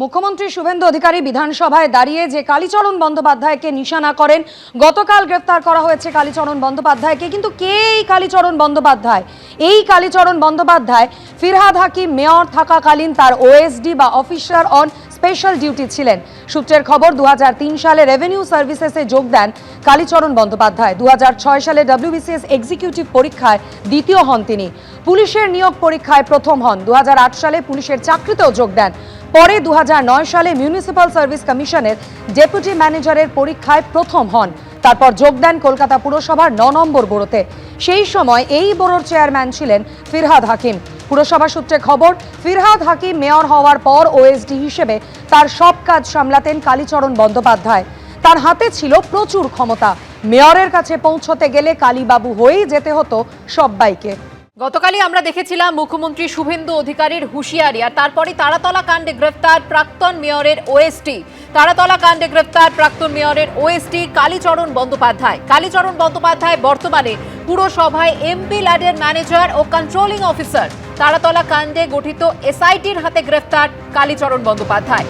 মুখ্যমন্ত্রী শুভেন্দু অধিকারী বিধানসভায় দাঁড়িয়ে যে কালীচরণ বন্দ্যোপাধ্যায়কে নিশানা করেন, গতকাল গ্রেফতার করা হয়েছে কালীচরণ বন্দ্যোপাধ্যায়কে। কিন্তু কে এই কালীচরণ বন্দ্যোপাধ্যায়? এই কালীচরণ বন্দ্যোপাধ্যায় ফিরহাদ হাকিম মেয়র থাকাকালীন তার ওএসডি বা অফিসার অন স্পেশাল ডিউটি ছিলেন। সূত্রের খবর 2003 সালে রেভিনিউ সার্ভিসেসে যোগ দেন কালীচরণ বন্দ্যোপাধ্যায়। 2006 সালে WBCS এক্সিকিউটিভ পরীক্ষায় দ্বিতীয় হন তিনি। পুলিশের নিয়োগ পরীক্ষায় প্রথম হন। 2008 সালে পুলিশের চাকরিতেও যোগ দেন। পরে 2009 সালে মিউনিসিপ্যাল সার্ভিস কমিশনের ডেপুটি ম্যানেজারের পরীক্ষায় প্রথম হন। তারপর যোগ দেন কলকাতা পুরসভার 9 নম্বর বোরোতে। সেই সময় এই বোরোর চেয়ারম্যান ছিলেন ফিরহাদ হাকিম। পুরসভা সূত্রে খবর, ফিরহাদ হাকিম মেয়র হওয়ার পর ওএসডি হিসেবে তার সব কাজ সামলাতেন কালীচরণ বন্দ্যোপাধ্যায়। তার হাতে ছিল প্রচুর ক্ষমতা। মেয়রের কাছে পৌঁছতে গেলে কালীবাবু হয়েই যেতে হতো সবাইকে। গতকালই আমরা দেখেছিলাম মুখ্যমন্ত্রী শুভেন্দু অধিকারীর হুঁশিয়ারি, আর তারপরে তারাতলা কাণ্ডে গ্রেফতার প্রাক্তন মেয়রের ওএসডি। তারাতলা কাণ্ডে গ্রেফতার প্রাক্তন মেয়রের ওএসডি কালীচরণ বন্দ্যোপাধ্যায়। কালীচরণ বন্দ্যোপাধ্যায় বর্তমানে পুরসভায় এমপি ল্যাডের ম্যানেজার ও কন্ট্রোলিং অফিসার। তারাতলা কাণ্ডে গঠিত এসআইটির হাতে গ্রেফতার কালীচরণ বন্দ্যোপাধ্যায়।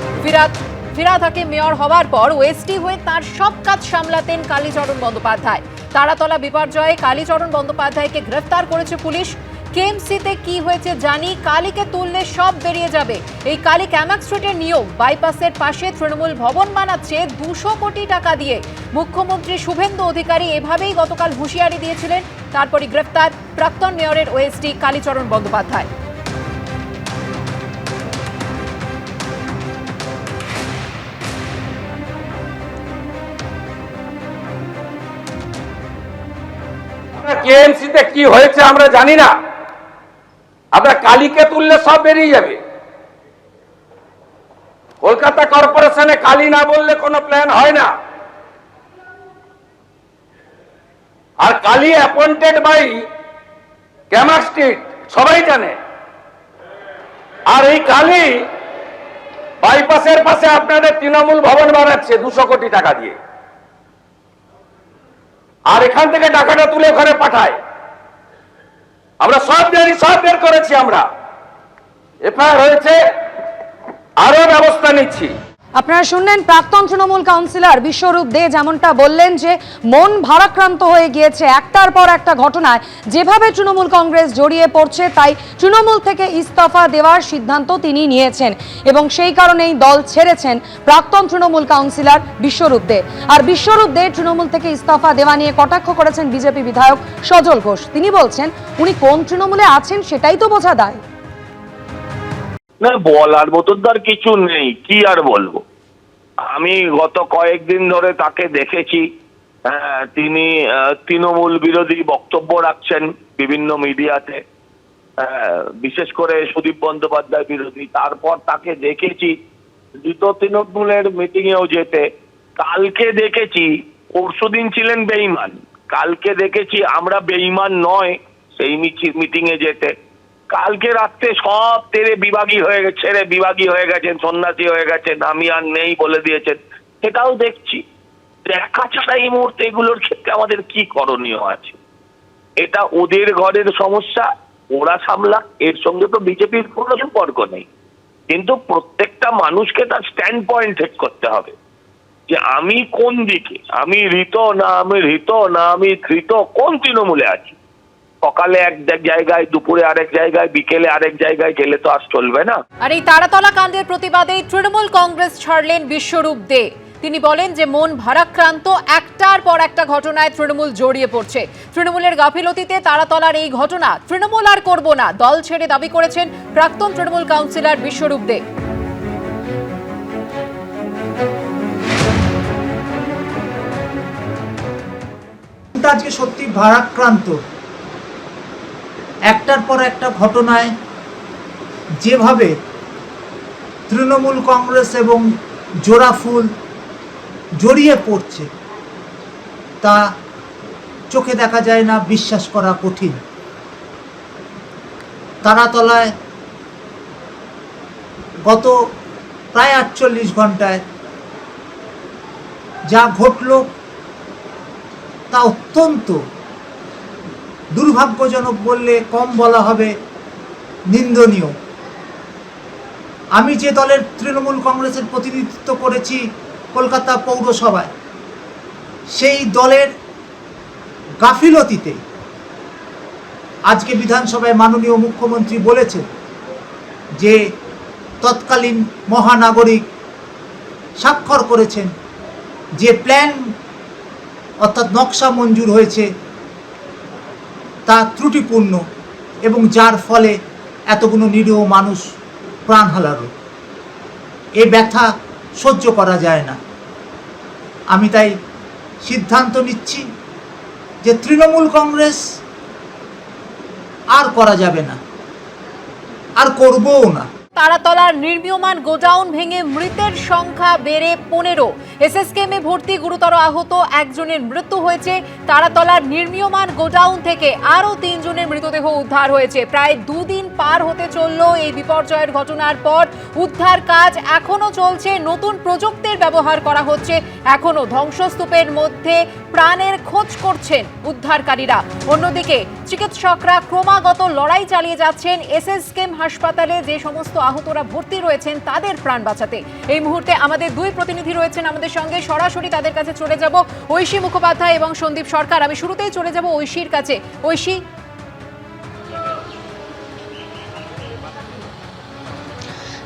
ফিরহাদ হাকিম মেয়র হওয়ার পর ওএসডি হয়ে তার সব কাজ সামলাতেন কালীচরণ বন্দ্যোপাধ্যায়। তারাতলা বিপর্যয়ে কালীচরণ বন্দ্যোপাধ্যায়কে গ্রেফতার করেছে পুলিশ। কেএমসিতে কি হয়েছে জানি, কালীকে তুললে সব বেরিয়ে যাবে। এই কালী ক্যামাক স্ট্রিটের নিয়োগ বাইপাসের পাশে তৃণমূল ভবন বানাচ্ছে 200 কোটি টাকা দিয়ে। মুখ্যমন্ত্রী শুভেন্দু অধিকারী এভাবেই গতকাল হুঁশিয়ারি দিয়েছিলেন। তারপরই গ্রেফতার প্রাক্তন মেয়রের ওএসডি কালীচরণ বন্দ্যোপাধ্যায়। কেএমসিতে কি হয়েছে আমরা জানি না। আমরা কালীকে তুললে সব বেরিয়ে যাবে। কলকাতা কর্পোরেশনে কালী না বললে কোনো প্ল্যান হয় না। আর Kali appointed by Camac street সবাই জানে। আর এই কালী বাইপাসের পাশে আপনাদের তৃণমূল ভবন বানাচ্ছে 200 কোটি টাকা দিয়ে। আর এখান থেকে টাকাটা তুলে ঘরে পাঠায়। আমরা সব জানি, সব বের করেছি। আমরা এফআইআর হয়েছে, আরো ব্যবস্থা নিচ্ছি। আপনারা শুনলেন প্রাক্তন তৃণমূল কাউন্সিলর বিশ্বরূপ দে যেমনটা বললেন যে মন ভারাক্রান্ত হয়ে গিয়েছে একটার পর একটা ঘটনায় যেভাবে তৃণমূল কংগ্রেস জড়িয়ে পড়ছে, তাই তৃণমূল থেকে ইস্তফা দেওয়ার সিদ্ধান্ত তিনি নিয়েছেন এবং সেই কারণেই দল ছেড়েছেন প্রাক্তন তৃণমূল কাউন্সিলর বিশ্বরূপ দে। আর বিশ্বরূপ দে তৃণমূল থেকে ইস্তফা দেওয়া নিয়ে কটাক্ষ করেছেন বিজেপি বিধায়ক সজল ঘোষ। তিনি বলছেন উনি কোন তৃণমূলে আছেন সেটাই তো বোঝা দায়। না, বলার মতো তার কিছু নেই, কি আর বলবো। আমি গত কয়েকদিন ধরে তাকে দেখেছি, তিনি তৃণমূল বিরোধী বক্তব্য রাখছেন বিভিন্ন মিডিয়াতে, বিশেষ করে সুদীপ বন্দ্যোপাধ্যায় বিরোধী। তারপর তাকে দেখেছি দ্বিত তৃণমূলের মিটিং এও যেতে। কালকে দেখেছি, পরশুদিন ছিলেন বেঈমান, কালকে দেখেছি আমরা বেঈমান নয় সেই মিটিং এ যেতে। কালকে রাত্রে সব বিভাগী হয়ে গেছেন, সন্ন্যাসী হয়ে গেছেন, আমি আর নেই বলে দিয়েছেন। সেটাও দেখছি। দেখা ছাড়া এই মুহূর্তে এগুলোর ক্ষেত্রে আমাদের কি করণীয় আছে? এটা ওদের ঘরের সমস্যা, ওরা সামলাক, এর সঙ্গে তো বিজেপির কোনো সম্পর্ক নেই। কিন্তু প্রত্যেকটা মানুষকে তার স্ট্যান্ড পয়েন্ট ঠিক করতে হবে যে আমি কোন দিকে, আমি হৃত না আমি ধৃত, কোন তৃণমূলে আছি। সকালে এক জায়গায়, দুপুরে আরেক জায়গায়, বিকেলে আরেক জায়গায় গেলে তো আর চলবে না। আর এই তারাতলা কাণ্ডের প্রতিবাদে তৃণমূল কংগ্রেস ছাড়লেন বিশ্বরূপ দে। তিনি বলেন যে মন ভারাক্রান্ত, একটার পর একটা ঘটনায় তৃণমূল জড়িয়ে পড়ছে। তৃণমূলের গাফিলতিতে তারাতলার এই ঘটনা, তৃণমূল আর করব না, দল ছেড়ে দাবি করেছেন প্রাক্তন তৃণমূল কাউন্সিলর বিশ্বরূপ দে। আজকে সত্যি ভারাক্রান্ত। একটার পর একটা ঘটনায় যেভাবে তৃণমূল কংগ্রেস এবং জোড়াফুল জড়িয়ে পড়ছে তা চোখে দেখা যায় না, বিশ্বাস করা কঠিন। তারাতলায় গত প্রায় 48 ঘন্টায় যা ঘটল তা অত্যন্ত দুর্ভাগ্যজনক বললে কম বলা হবে, নিন্দনীয়। আমি যে দলের তৃণমূল কংগ্রেসের প্রতিনিধিত্ব করেছি কলকাতা পৌরসভায়, সেই দলের গাফিলতিতে আজকে বিধানসভায় মাননীয় মুখ্যমন্ত্রী বলেছেন যে তৎকালীন মহানাগরিক স্বাক্ষর করেছেন যে প্ল্যান অর্থাৎ নকশা মঞ্জুর হয়েছে তা ত্রুটিপূর্ণ এবং যার ফলে এতগুলো নিরীহ মানুষ প্রাণ হারালো। এ ব্যথা সহ্য করা যায় না। আমি তাই সিদ্ধান্ত নিচ্ছি যে তৃণমূল কংগ্রেস আর করা যাবে না, আর করবও না। তারাতলার নির্মীয়মান গোডাউন ভেঙে মৃতের সংখ্যা বেড়ে 15। এসএসকেএমে ভর্তি গুরুতর আহত একজনের মৃত্যু হয়েছে। তারাতলার নির্মীয়মান গোডাউন থেকে আরও 3 জনের মৃতদেহ উদ্ধার হয়েছে। প্রায় 2 দিন পার হতে চলল এই বিপর্যয়ের ঘটনার পর। উদ্ধার কাজ এখনো চলছে, নতুন প্রযুক্তির ব্যবহার করা হচ্ছে। এখনো ধ্বংসস্তূপের মধ্যে প্রাণের খোঁজ করছেন উদ্ধারকারীরা। অন্যদিকে চিকিৎসকরা ক্রমাগত লড়াই চালিয়ে যাচ্ছেন এসএসকেএম হাসপাতালে যে সমস্ত আহতরা ভর্তি রয়েছেন তাদের প্রাণ বাঁচাতে। এই মুহূর্তে আমাদের 2 প্রতিনিধি রয়েছেন আমাদের সঙ্গে, সরাসরি তাদের কাছে চলে যাব। ঐশী মুখোপাধ্যায় এবং সন্দীপ সরকার। আমি শুরুতেই চলে যাব ঐশীর কাছে। ঐশী,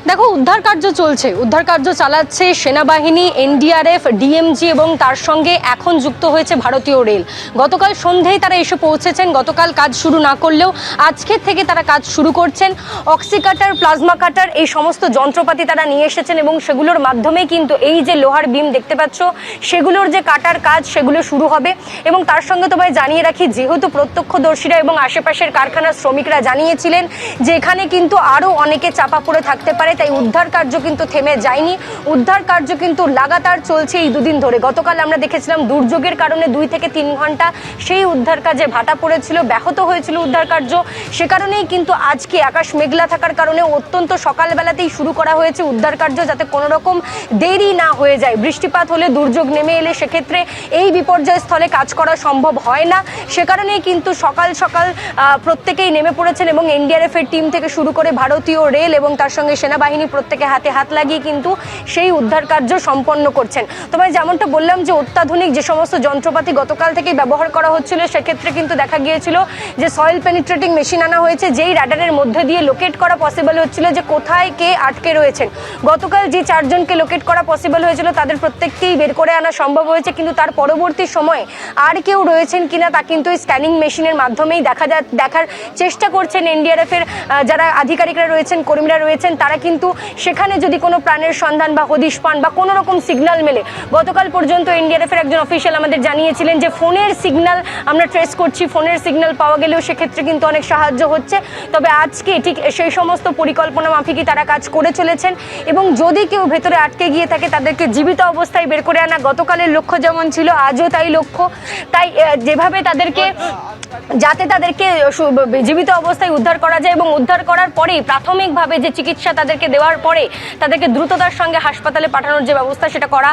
দেখো, উদ্ধার কার্য চলছে, উদ্ধার কার্য চালাচ্ছে সেনাবাহিনী, এনডিআরএফ, ডিএমজি এবং তার সঙ্গে এখন যুক্ত হয়েছে ভারতীয় রেল। গতকাল সন্ধ্যেই তারা এসে পৌঁছেছেন। গতকাল কাজ শুরু না করলেও আজকের থেকে তারা কাজ শুরু করছেন। অক্সি কাটার, প্লাজমা কাটার, এই সমস্ত যন্ত্রপাতি তারা নিয়ে এসেছেন এবং সেগুলোর মাধ্যমে কিন্তু এই যে লোহার বিম দেখতে পাচ্ছ সেগুলোর যে কাটার কাজ সেগুলো শুরু হবে। এবং তার সঙ্গে তোমায় জানিয়ে রাখি, যেহেতু প্রত্যক্ষদর্শীরা এবং আশেপাশের কারখানার শ্রমিকরা জানিয়েছিলেন যে এখানে কিন্তু আরও অনেকে চাপা পড়ে থাকতে পারে, তাই উদ্ধার কার্য কিন্তু থেমে যায়নি। উদ্ধার কার্য কিন্তু লাগাতার চলছে এই 2 দিন ধরে। গতকাল আমরা দেখেছিলাম দুর্যোগের কারণে 2 থেকে 3 ঘন্টা সেই উদ্ধার কাজে ভাটা পড়েছিল, ব্যাহত হয়েছিল উদ্ধার কার্য। সে কারণেই কিন্তু আজকে আকাশ মেঘলা থাকার কারণে অত্যন্ত সকালবেলাতেই শুরু করা হয়েছে উদ্ধার কার্য, যাতে কোনো রকম দেরি না হয়ে যায়। বৃষ্টিপাত হলে, দুর্যোগ নেমে এলে সেক্ষেত্রে এই বিপর্যয় স্থলে কাজ করা সম্ভব হয় না। সে কারণেই কিন্তু সকাল সকাল প্রত্যেকেই নেমে পড়েছেন এবং এনডিআরএফ এর টিম থেকে শুরু করে ভারতীয় রেল এবং তার সঙ্গে সেনাবাহিনী প্রত্যেকে হাতে হাত লাগিয়ে কিন্তু সেই উদ্ধার কার্য সম্পন্ন করছেন। তোমায় যেমনটা বললাম যে অত্যাধুনিক যে সমস্ত যন্ত্রপাতি গতকাল থেকেই ব্যবহার করা হচ্ছিল, সেক্ষেত্রে কিন্তু দেখা গিয়েছিল যে সয়েল পেনিট্রেটিং মেশিন আনা হয়েছে, যেই রাডারের মধ্যে দিয়ে লোকেট করা পসিবল হচ্ছিল যে কোথায় কে আটকে রয়েছেন। গতকাল যে 4 জনকে লোকেট করা পসিবল হয়েছিল তাদের প্রত্যেককেই বের করে আনা সম্ভব হয়েছে, কিন্তু তার পরবর্তী সময়ে আর কেউ রয়েছেন কিনা তা কিন্তু এই স্ক্যানিং মেশিনের মাধ্যমেই দেখার চেষ্টা করছেন এনডিআরএফ এর যারা আধিকারিকরা রয়েছেন, কর্মীরা রয়েছেন। তারা কিন্তু সেখানে যদি কোনো প্রাণের সন্ধান বা হদিশ পান বা কোনো রকম সিগন্যাল মেলে, গতকাল পর্যন্ত এনডিআরএফ এর একজন অফিসিয়াল আমাদের জানিয়েছিলেন যে ফোনের সিগন্যাল আমরা ট্রেস করছি, ফোনের সিগন্যাল পাওয়া গেলেও সেক্ষেত্রে কিন্তু অনেক সাহায্য হচ্ছে। তবে আজকে ঠিক সেই সমস্ত পরিকল্পনা মাফিকই তারা কাজ করে চলেছেন এবং যদি কেউ ভেতরে আটকে গিয়ে থাকে তাদেরকে জীবিত অবস্থায় বের করে আনা গতকালের লক্ষ্য যেমন ছিল, আজও তাই লক্ষ্য। তাই যেভাবে তাদেরকে যাতে তাদেরকে জীবিত অবস্থায় উদ্ধার করা যায় এবং উদ্ধার করার পরেই প্রাথমিকভাবে যে চিকিৎসা তাদেরকে দেওয়ার পরে তাদেরকে দ্রুততার সঙ্গে হাসপাতালে পাঠানোর যে ব্যবস্থা সেটা করা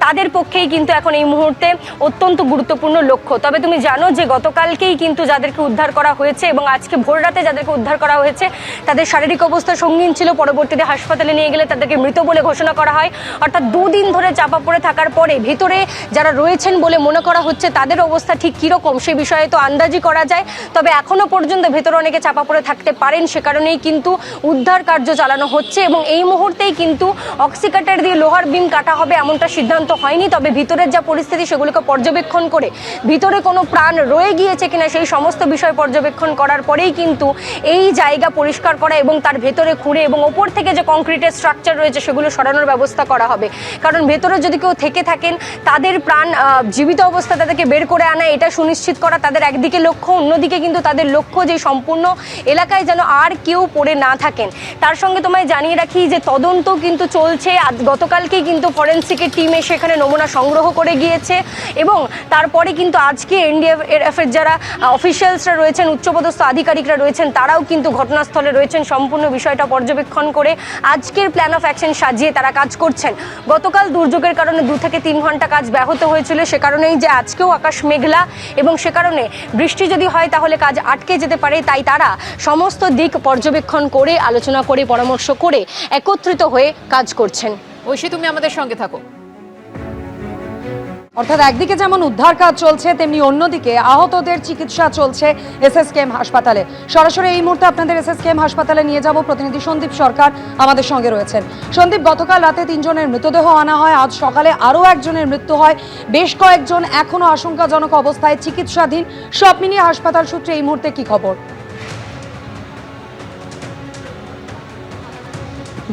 তাদের পক্ষেই কিন্তু এখন এই মুহূর্তে অত্যন্ত গুরুত্বপূর্ণ লক্ষ্য। তবে তুমি জানো যে গতকালকেই কিন্তু যাদেরকে উদ্ধার করা হয়েছে এবং আজকে ভোররাতে যাদেরকে উদ্ধার করা হয়েছে তাদের শারীরিক অবস্থা সঙ্গীন ছিল, পরবর্তীতে হাসপাতালে নিয়ে গেলে তাদেরকে মৃত বলে ঘোষণা করা হয়। অর্থাৎ 2 দিন ধরে চাপা পড়ে থাকার পরে ভিতরে যারা রয়েছেন বলে মনে করা হচ্ছে তাদের অবস্থা ঠিক কীরকম সে বিষয়ে তো আন্দাজি করা যায়, তবে এখনো পর্যন্ত ভেতরে অনেকে চাপা পড়ে থাকতে পারেন। সে কারণেই কিন্তু উদ্ধার কার্য চালানো হচ্ছে এবং এই মুহূর্তেই কিন্তু অক্সিকাটার দিয়ে লোহার বিম কাটা হবে এমনটা সিদ্ধান্ত হয়নি। তবে ভিতরের যা পরিস্থিতি সেগুলোকে পর্যবেক্ষণ করে ভিতরে কোনো প্রাণ রয়ে গিয়েছে কিনা সেই সমস্ত বিষয় পর্যবেক্ষণ করার পরেই কিন্তু এই জায়গা পরিষ্কার করা এবং তার ভেতরে খুঁড়ে এবং ওপর থেকে যে কংক্রিটের স্ট্রাকচার রয়েছে সেগুলো সরানোর ব্যবস্থা করা হবে। কারণ ভেতরে যদি কেউ থেকে থাকেন তাদের প্রাণ জীবিত অবস্থা তাদেরকে বের করে আনা, এটা সুনিশ্চিত করা তাদের একদিকে লক্ষ্য, অন্যদিকে কিন্তু তাদের লক্ষ্য যে সম্পূর্ণ এলাকায় যেন আর কেউ পড়ে না থাকেন। তার সঙ্গে তোমায় জানিয়ে রাখি যে তদন্ত কিন্তু চলছে। গতকালকেই কিন্তু ফরেন্সিকের টিম এসে এখানে নমুনা সংগ্রহ করে গিয়েছে এবং তারপরে কিন্তু আজকে এনডিআরএফ এর যারা অফিসিয়ালসরা রয়েছেন, উচ্চপদস্থ আধিকারিকরা রয়েছেন, তারাও কিন্তু ঘটনাস্থলে রয়েছেন সম্পূর্ণ বিষয়টা পর্যবেক্ষণ করে আজকের প্ল্যান অফ অ্যাকশন সাজিয়ে তারা কাজ করছেন। গতকাল দুর্যোগের কারণে 2 থেকে 3 ঘন্টা কাজ ব্যাহত হয়েছিল, সে কারণেই যে আজকেও আকাশ মেঘলা এবং সে কারণে বৃষ্টি যদি হয় তাহলে কাজ আটকে যেতে পারে। তাই তারা সমস্ত দিক পর্যবেক্ষণ করে আলোচনা করে পরামর্শ করে করে একত্রিত হয়ে কাজ করছেন। ঐশী, তুমি আমাদের সঙ্গে থাকো। অর্থাৎ একদিকে যেমন উদ্ধার কাজ চলছে, তেমনি অন্যদিকে আহতদের চিকিৎসা চলছে এসএসকেএম হাসপাতালে। সরাসরি এই মুহূর্তে আপনাদের এসএসকেএম হাসপাতালে নিয়ে যাব, প্রতিনিধি সন্দীপ সরকার আমাদের সঙ্গে রয়েছেন। সন্দীপ, গতকাল রাতে 3 জনের মৃতদেহ আনা হয়, আজ সকালে আরও একজনের মৃত্যু হয়, বেশ কয়েকজন এখনো আশঙ্কাজনক অবস্থায় চিকিৎসাধীন। সব মিলিয়ে হাসপাতাল সূত্রে এই মুহূর্তে কি খবর?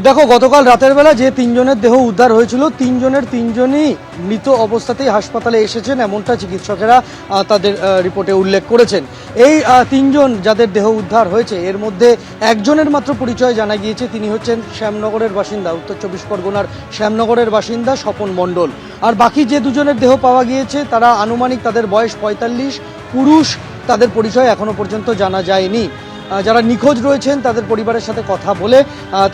দেখো, গতকাল রাতের বেলা যে 3 জনের দেহ উদ্ধার হয়েছিল, 3জনই মৃত অবস্থাতেই হাসপাতালে এসেছেন, এমনটা চিকিৎসকেরা তাদের রিপোর্টে উল্লেখ করেছেন। এই 3 জন যাদের দেহ উদ্ধার হয়েছে, এর মধ্যে একজনের মাত্র পরিচয় জানা গিয়েছে। তিনি হচ্ছেন শ্যামনগরের বাসিন্দা, উত্তর 24 পরগনার শ্যামনগরের বাসিন্দা স্বপন মণ্ডল। আর বাকি যে 2 জনের দেহ পাওয়া গিয়েছে তারা আনুমানিক, তাদের বয়স 45, পুরুষ। তাদের পরিচয় এখনো পর্যন্ত জানা যায়নি। যারা নিখোঁজ রয়েছেন তাদের পরিবারের সাথে কথা বলে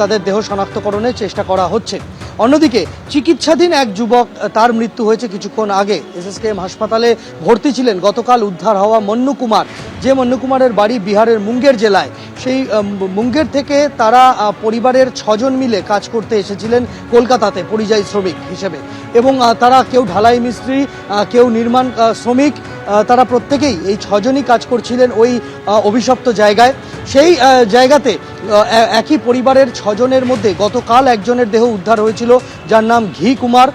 তাদের দেহ শনাক্তকরণের চেষ্টা করা হচ্ছে। অন্যদিকে চিকিৎসাধীন এক যুবক, তার মৃত্যু হয়েছে কিছুক্ষণ আগে। এসএসকেএম হাসপাতালে ভর্তি ছিলেন গতকাল উদ্ধার হওয়া মন্নু কুমার, যে মন্নু কুমারের বাড়ি বিহারের মুঙ্গের জেলায়। সেই মুঙ্গের থেকে তারা পরিবারের 6 জন মিলে কাজ করতে এসেছিলেন কলকাতাতে পরিযায়ী শ্রমিক হিসেবে। এবং তারা কেউ ঢালাই মিস্ত্রি, কেউ নির্মাণ শ্রমিক, তারা প্রত্যেকেই এই 6 জনই কাজ করছিলেন ওই অভিশপ্ত জায়গায়। সেই জায়গাতে একই পরিবারের 6 জনের মধ্যে গতকাল একজনের দেহ উদ্ধার হয়েছিল, যার নাম ঘি কুমার।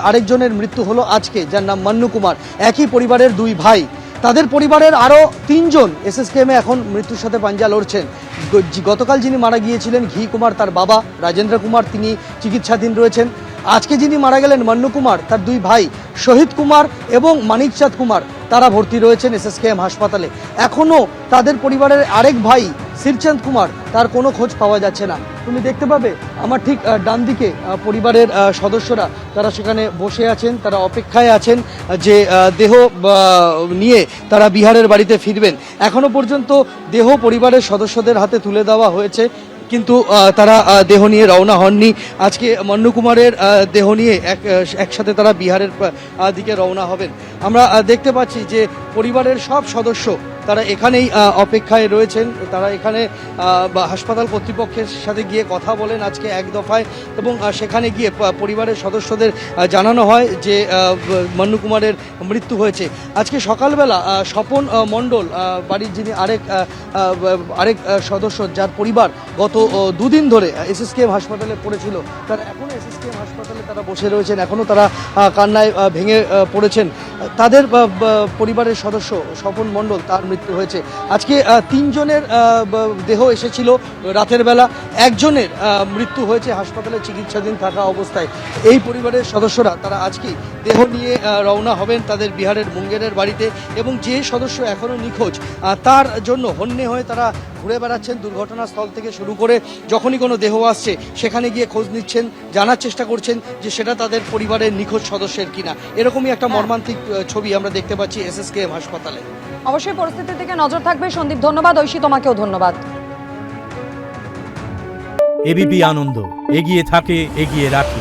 আরেকজনের মৃত্যু হলো আজকে, যার নাম মন্নু কুমার। একই পরিবারের 2 ভাই। তাদের পরিবারের আরও 3 জন এসএসকেএমে এখন মৃত্যুর সাথে পাঞ্জা লড়ছেন। গতকাল যিনি মারা গিয়েছিলেন ঘি কুমার, তার বাবা রাজেন্দ্র কুমার, তিনি চিকিৎসাধীন রয়েছেন। আজকে যিনি মারা গেলেন মন্নু কুমার, তার 2 ভাই শহীদ কুমার এবং মানিকচাঁদ কুমার, তারা ভর্তি রয়েছেন এসএসকেএম হাসপাতালে। এখনও তাদের পরিবারের আরেক ভাই শিরচাঁদ কুমার, তার কোনো খোঁজ পাওয়া যাচ্ছে না। তুমি দেখতে পাবে আমার ঠিক ডান দিকে পরিবারের সদস্যরা তারা সেখানে বসে আছেন, তারা অপেক্ষায় আছেন যে দেহ নিয়ে তারা বিহারের বাড়িতে ফিরবেন। এখনো পর্যন্ত দেহ পরিবারের সদস্যদের হাতে তুলে দেওয়া হয়েছে, কিন্তু তারা দেহ নিয়ে রওনা হননি। আজকে মন্নু কুমারের দেহ নিয়ে একসাথে তারা বিহারের দিকে রওনা হবেন। আমরা দেখতে পাচ্ছি যে পরিবারের সব সদস্য তারা এখানেই অপেক্ষায় রয়েছেন। তারা এখানে হাসপাতাল কর্তৃপক্ষের সাথে গিয়ে কথা বলেন আজকে এক দফায়, এবং সেখানে গিয়ে পরিবারের সদস্যদের জানানো হয় যে মন্নু কুমারের মৃত্যু হয়েছে। আজকে সকালবেলা স্বপন মণ্ডল, বাড়ির যিনি আরেক সদস্য, যার পরিবার গত 2 দিন ধরে এসএসকেএম হাসপাতালে পড়েছিল, তার এখনও এসএসকেএম হাসপাতালে তারা বসে রয়েছেন, এখনও তারা কান্নায় ভেঙে পড়েছেন। তাদের পরিবারের সদস্য স্বপন মণ্ডল, তার মৃত্যু হয়েছে। আজকে 3 জনের দেহ এসেছিল রাতের বেলা, একজনের মৃত্যু হয়েছে হাসপাতালে চিকিৎসাধীন থাকা অবস্থায়। এই পরিবারের সদস্যরা তারা আজকেই দেহ নিয়ে রওনা হবেন তাদের বিহারের মুঙ্গেরের বাড়িতে। এবং যে সদস্য এখনও নিখোঁজ, তার জন্য হন্যে হয়ে তারা ঘুরে বেড়াচ্ছেন দুর্ঘটনাস্থল থেকে শুরু করে। যখনই কোনো দেহ আসছে সেখানে গিয়ে খোঁজ নিচ্ছেন, জানার চেষ্টা করছেন যে সেটা তাদের পরিবারের নিখোঁজ সদস্যের কিনা। এরকমই একটা মর্মান্তিক ছবি আমরা দেখতে পাচ্ছি এসএসকেএম হাসপাতালে। অবশ্যই পরিস্থিতির দিকে নজর থাকবে। সন্দীপ, ধন্যবাদ। ঐশী, তোমাকেও ধন্যবাদ। এবিপি আনন্দ, এগিয়ে থাকে, এগিয়ে রাখে।